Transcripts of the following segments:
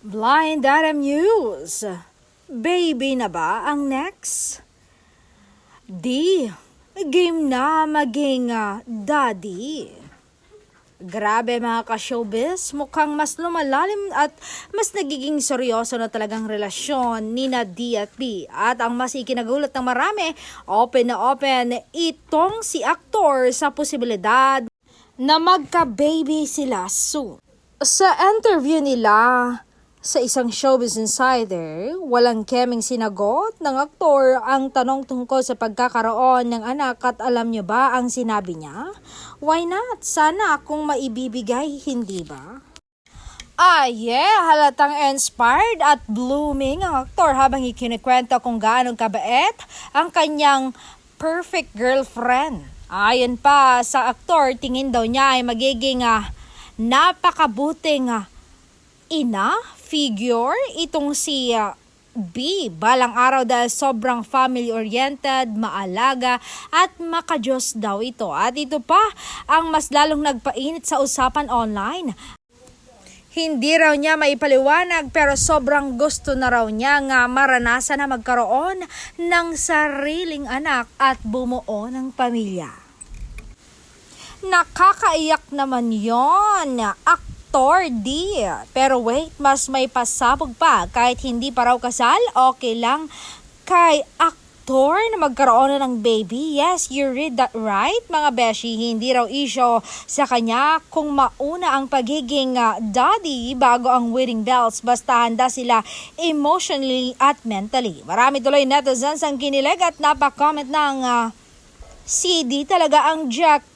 Blind Item News. Baby na ba ang next? Di, game na maging daddy. Grabe mga ka-showbiz, mukhang mas lumalalim at mas nagiging seryoso na talagang relasyon ni D at B. At ang mas ikinagulat ng marami, open na open itong si aktor sa posibilidad na magka-baby sila soon. Sa interview nila sa isang Showbiz Insider, walang kemeng sinagot ng aktor ang tanong tungkol sa pagkakaroon ng anak at alam niyo ba ang sinabi niya? Why not? Sana kung maibibigay, hindi ba? Halatang inspired at blooming ang aktor habang ikinikwento kung gaano kabait ang kanyang perfect girlfriend. Ayon pa sa aktor, tingin daw niya ay magiging napakabuting ina figure itong si B balang araw dahil sobrang family-oriented, maalaga at makajos daw ito. At ito pa ang mas lalong nagpainit sa usapan online. Hindi raw niya maipaliwanag pero sobrang gusto na raw niya nga maranasan na magkaroon ng sariling anak at bumuo ng pamilya. Nakakaiyak naman yon, Aktor D. Pero wait, mas may pasabog pa. Kahit hindi pa raw kasal, okay lang kay aktor na magkaroon na ng baby. Yes, you read that right, mga beshi. Hindi raw issue sa kanya kung mauna ang pagiging daddy bago ang wedding bells. Basta handa sila emotionally at mentally. Marami tuloy netizens ang kinilig at napaka-comment ng CD talaga ang jackpot.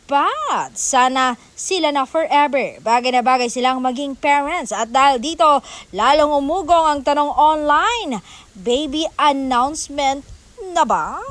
Sana sila na forever. Bagay na bagay silang maging parents. At dahil dito, lalong umugong ang tanong online, baby announcement na ba?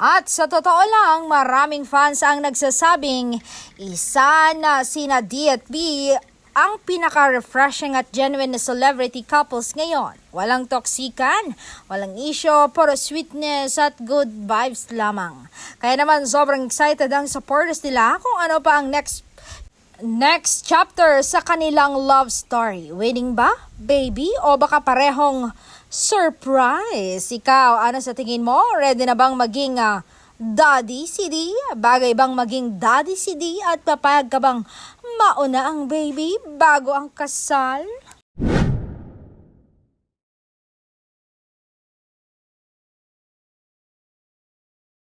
At sa totoo lang, maraming fans ang nagsasabing isa na sina D at B ang pinaka-refreshing at genuine na celebrity couples ngayon. Walang toksikan, walang issue, puro sweetness at good vibes lamang. Kaya naman sobrang excited ang supporters nila kung ano pa ang next chapter sa kanilang love story. Waiting ba, baby? O baka parehong surprise? Ikaw, ano sa tingin mo? Ready na bang maging daddy si D? Bagay bang maging daddy si D? At papayag ka bang mauna ang baby bago ang kasal?